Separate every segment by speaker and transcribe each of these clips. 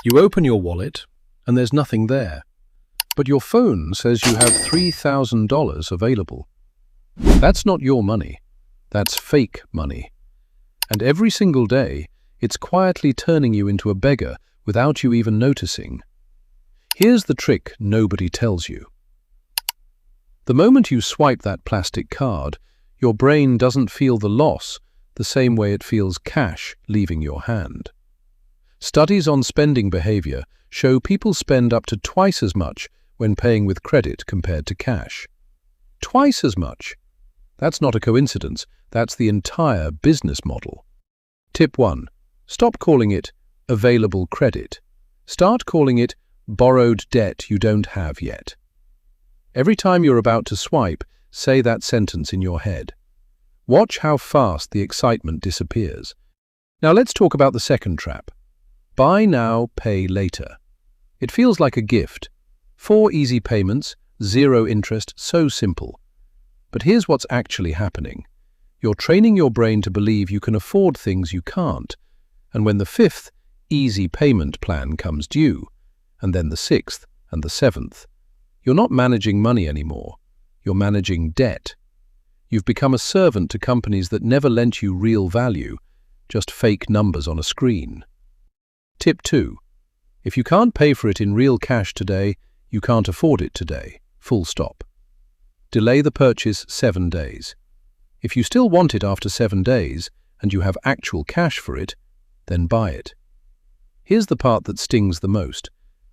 Speaker 1: You open your wallet, and there's nothing there. But your phone says you have $3,000 available. That's not your money. That's fake money. And every single day, it's quietly turning you into a beggar without you even noticing. Here's the trick nobody tells you. The moment you swipe that plastic card, your brain doesn't feel the loss the same way it feels cash leaving your hand. Studies on spending behavior show people spend up to twice as much when paying with credit compared to cash. Twice as much. That's not a coincidence. That's the entire business model. Tip 1. Stop calling it available credit. Start calling it borrowed debt you don't have yet. Every time you're about to swipe, say that sentence in your head. Watch how fast the excitement disappears. Now let's talk about the second trap. Buy now, pay later. It feels like a gift. 4 easy payments, 0 interest, so simple. But here's what's actually happening. You're training your brain to believe you can afford things you can't. And when the 5th easy payment plan comes due, and then the 6th and the 7th, you're not managing money anymore. You're managing debt. You've become a servant to companies that never lent you real value, just fake numbers on a screen. Tip 2. If you can't pay for it in real cash today, you can't afford it today. Full stop. Delay the purchase 7 days. If you still want it after 7 days and you have actual cash for it, then buy it. Here's the part that stings the most.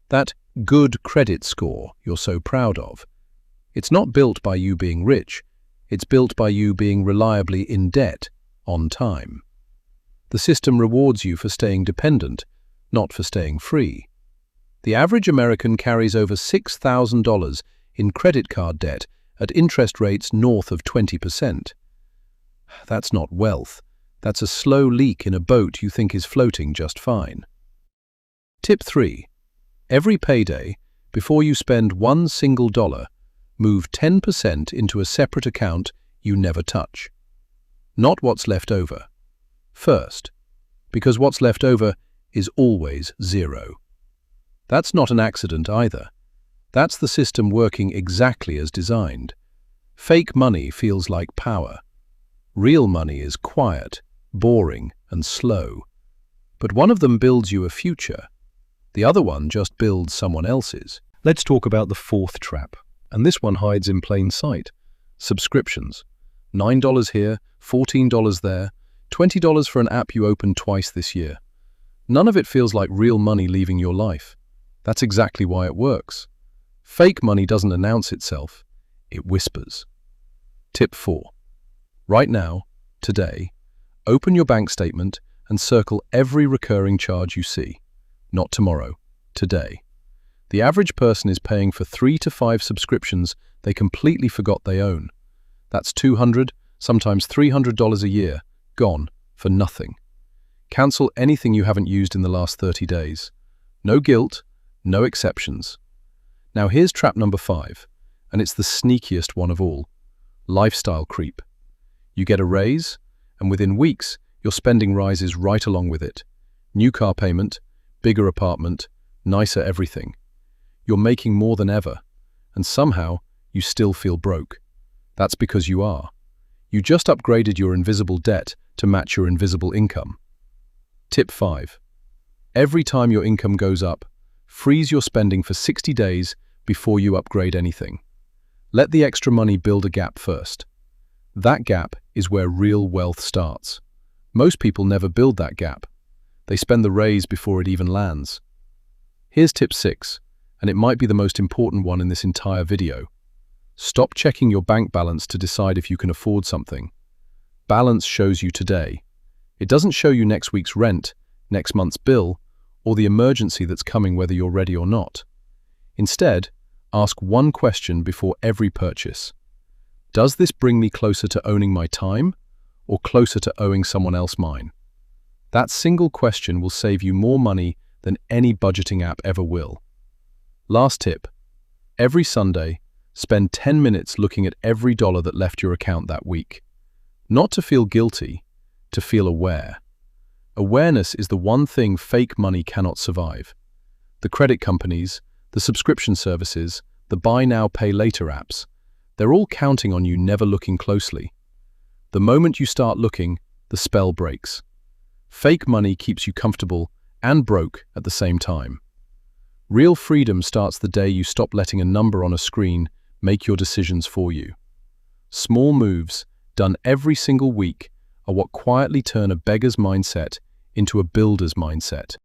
Speaker 1: That good credit score you're so proud of. It's not built by you being rich. It's built by you being reliably in debt on time. The system rewards you for staying dependent, not for staying free. The average American carries over $6,000 in credit card debt at interest rates north of 20%. That's not wealth. That's a slow leak in a boat you think is floating just fine. Tip 3. Every payday, before you spend $1 single, move 10% into a separate account you never touch. Not what's left over. First, because what's left over is always 0. That's not an accident either. That's the system working exactly as designed. Fake money feels like power. Real money is quiet, boring, and slow. But one of them builds you a future. The other one just builds someone else's. Let's talk about the 4th trap. And this one hides in plain sight. Subscriptions. $9 here, $14 there, $20 for an app you opened twice this year. None of it feels like real money leaving your life. That's exactly why it works. Fake money doesn't announce itself. It whispers. Tip 4. Right now, today, open your bank statement and circle every recurring charge you see. Not tomorrow, today. The average person is paying for 3 to 5 subscriptions they completely forgot they own. That's $200, sometimes $300 a year, gone for nothing. Cancel anything you haven't used in the last 30 days. No guilt, no exceptions. Now here's trap number 5, and it's the sneakiest one of all. Lifestyle creep. You get a raise, and within weeks, your spending rises right along with it. New car payment, bigger apartment, nicer everything. You're making more than ever, and somehow you still feel broke. That's because you are. You just upgraded your invisible debt to match your invisible income. Tip 5. Every time your income goes up, freeze your spending for 60 days before you upgrade anything. Let the extra money build a gap first. That gap is where real wealth starts. Most people never build that gap. They spend the raise before it even lands. Here's tip 6, and it might be the most important one in this entire video. Stop checking your bank balance to decide if you can afford something. Balance shows you today. It doesn't show you next week's rent, next month's bill, or the emergency that's coming whether you're ready or not. Instead, ask one question before every purchase. Does this bring me closer to owning my time, or closer to owing someone else mine? That single question will save you more money than any budgeting app ever will. Last tip. Every Sunday, spend 10 minutes looking at every dollar that left your account that week. Not to feel guilty, to feel aware. Awareness is the one thing fake money cannot survive. The credit companies, the subscription services, the buy now, pay later apps, they're all counting on you never looking closely. The moment you start looking, the spell breaks. Fake money keeps you comfortable and broke at the same time. Real freedom starts the day you stop letting a number on a screen make your decisions for you. Small moves, done every single week, are what quietly turn a beggar's mindset into a builder's mindset.